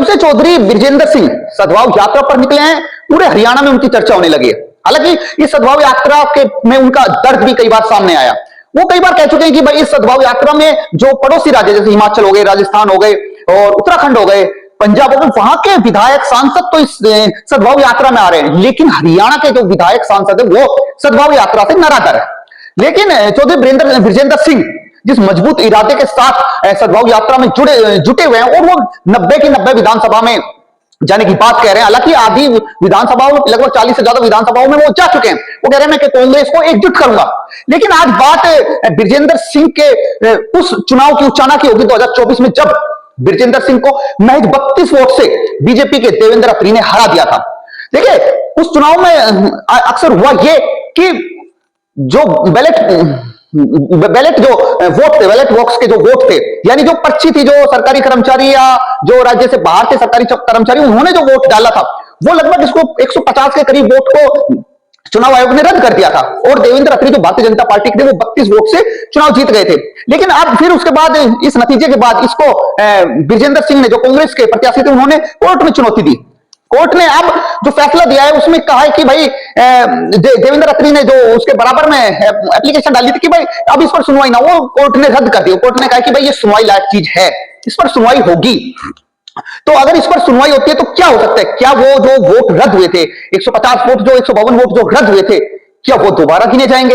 जब से चौधरी बृजेंद्र सिंह सद्भाव यात्रा पर निकले हैं, पूरे हरियाणा में उनकी चर्चा होने लगी है। हालांकि इस सद्भाव यात्रा के में उनका दर्द भी कई बार सामने आया। वो कई बार कह चुके हैं कि भाई इस सद्भाव यात्रा में जो पड़ोसी राज्य जैसे हिमाचल हो गए, राजस्थान हो गए और उत्तराखंड हो गए, पंजाब हो गए, वहां के विधायक सांसद तो इस सद्भाव यात्रा में आ रहे हैं, लेकिन हरियाणा के जो विधायक सांसद है वो सद्भाव यात्रा से नाराज है। लेकिन चौधरी बृजेंद्र सिंह जिस मजबूत इरादे के साथ सद्भाव यात्रा में जुटे हुए हैं और वो 90 की 90 विधानसभा में जाने की बात कह रहे हैं। हालांकि आधी विधानसभाओं में, लगभग 40 से ज्यादा विधानसभाओं में वो जा चुके हैं। वो कह रहे हैं मैं कि कांग्रेस को एकजुट करूंगा। लेकिन आज बात बृजेंद्र सिंह के उस चुनाव की उच्चाना की होगी 2024 में, जब बृजेंद्र सिंह को महज 32 वोट से बीजेपी के देवेंद्र अत्री ने हरा दिया था। देखिए उस चुनाव में अक्सर हुआ ये कि जो बैलेट जो वोट थे, बैलेट बॉक्स के जो वोट थे, यानी जो पर्ची थी, जो सरकारी कर्मचारी या जो राज्य से बाहर के सरकारी कर्मचारी उन्होंने जो वोट डाला था, वो लगभग इसको 150 के करीब वोट को चुनाव आयोग ने रद्द कर दिया था और देवेंद्र अत्री जो भारतीय जनता पार्टी के थे वो 32 वोट से चुनाव जीत गए थे। लेकिन अब फिर उसके बाद इस नतीजे के बाद इसको बृजेंद्र सिंह ने, जो कांग्रेस के प्रत्याशी थे, उन्होंने कोर्ट में चुनौती दी। कोर्ट ने अब जो फैसला दिया है उसमें कहा है कि भाई देवेंद्र अत्री ने जो उसके बराबर में एप्लीकेशन डाली थी कि भाई अब इस पर सुनवाई ना हो, कोर्ट ने रद्द कर दिया। कोर्ट ने कहा कि भाई ये सुनवाई लायक चीज है, इस पर सुनवाई होगी। तो अगर इस पर सुनवाई होती है तो क्या हो सकता है? क्या वो जो वोट रद्द हुए थे, 150 वोट, जो 152 वोट जो रद्द हुए थे, क्या वो दोबारा गिने जाएंगे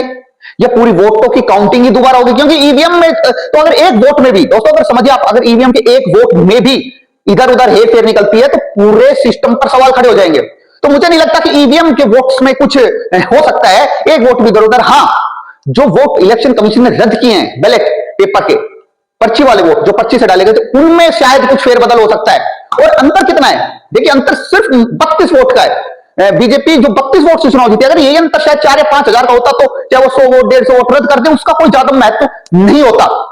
या पूरी वोटों की काउंटिंग ही दोबारा होगी? क्योंकि ईवीएम में तो अगर एक वोट में भी, दोस्तों अगर समझिए आप, अगर ईवीएम के एक वोट में भी इधर उधर हेर फेर निकलती है तो पूरे सिस्टम पर सवाल खड़े हो जाएंगे। तो मुझे नहीं लगता कि ईवीएम के वोट्स में कुछ हो सकता है, एक वोट भी इधर उधर। हाँ, जो वोट इलेक्शन कमीशन ने रद्द किए हैं बैलेट पेपर के, पर्ची वाले वोट जो पर्ची से डाले गए थे, उनमें शायद कुछ फेरबदल हो सकता है। और अंतर कितना है? देखिए अंतर सिर्फ 32 वोट का है। बीजेपी जो 32 वोट से चुनाव जीती, अगर यही अंतर शायद 4 या 5 हजार का होता तो चाहे वो 100 वोट 150 वोट रद्द कर दे, उसका कोई ज्यादा महत्व नहीं होता।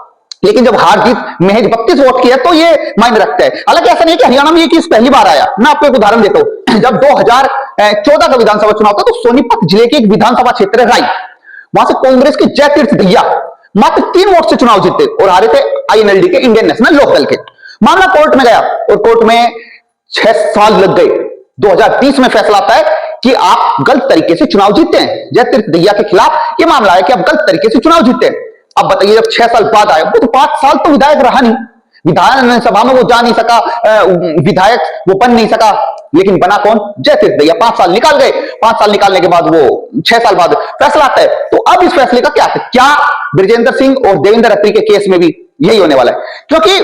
लेकिन जब हार जीत महज 32 वोट की है तो ये मायने रखता है। हालांकि ऐसा नहीं है कि हरियाणा में ये केस पहली बार आया। मैं आपको एक उदाहरण देता हूं। जब 2014 का विधानसभा चुनाव था तो सोनीपत जिले के एक विधानसभा क्षेत्र है राई, वहां से कांग्रेस के जयतीर्थ दहिया मात्र 3 वोट से चुनाव जीते और हारे थे आईएनएलडी के, इंडियन नेशनल लोक दल के। मामला कोर्ट में गया और कोर्ट में 6 साल लग गए। 2020 में फैसला आता है कि आप गलत तरीके से चुनाव जीते हैं। जयतीर्थ दहिया के खिलाफ यह मामला है कि आप गलत तरीके से चुनाव जीते हैं। अब बताइए, जब 6 साल बाद आए, वो तो 5 साल तो विधायक रहा नहीं, विधानसभा में वो जा नहीं सका, विधायक वो बन नहीं सका, लेकिन बना कौन? जयतीर्थ दहिया। 5 साल निकाल गए। 5 साल निकालने के बाद वो 6 साल बाद फैसला आता है। तो अब इस फैसले का क्या है? क्या बृजेंद्र सिंह और देवेंद्र अत्री के केस में भी यही होने वाला है? क्योंकि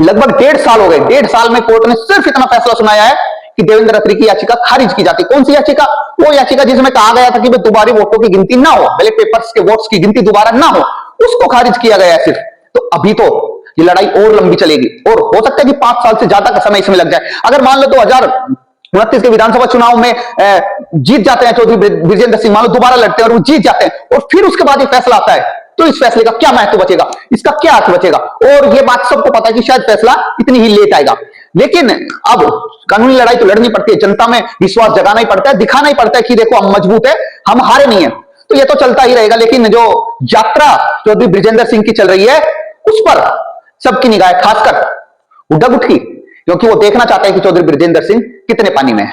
लगभग 1.5 साल हो गए। 1.5 साल में कोर्ट ने सिर्फ इतना फैसला सुनाया है कि देवेंद्र अत्री की याचिका खारिज की जाती। कौन सी याचिका? वो याचिका जिसमें कहा गया था कि दोबारा वोटों की गिनती ना हो, बैलेट पेपर्स के वोट्स की गिनती दोबारा ना हो, उसको खारिज किया गया है सिर्फ। तो अभी तो ये लड़ाई और लंबी चलेगी और हो सकता है कि 5 साल से ज्यादा का समय इसमें लग जाए। अगर मान लो 2029 के विधानसभा चुनाव में जीत जाते हैं चौधरी बृजेंद्र सिंह, मान लो दोबारा लड़ते हैं और वो जीत जाते हैं और फिर उसके बाद ये फैसला आता है, तो इस फैसले का क्या महत्व बचेगा? इसका क्या अर्थ बचेगा? और ये बात सबको पता है कि शायद फैसला इतनी ही लेट आएगा। लेकिन अब कानूनी लड़ाई तो लड़नी पड़ती है, जनता में विश्वास जगाना ही पड़ता है, दिखाना ही पड़ता है कि देखो हम मजबूत है, हम हारे नहीं है। तो ये तो चलता ही रहेगा। लेकिन जो यात्रा चौधरी बृजेंद्र सिंह की चल रही है, उस पर सबकी निगाह, खासकर उद्धव की, क्योंकि वो देखना चाहता है कि चौधरी बृजेंद्र सिंह कितने पानी में है।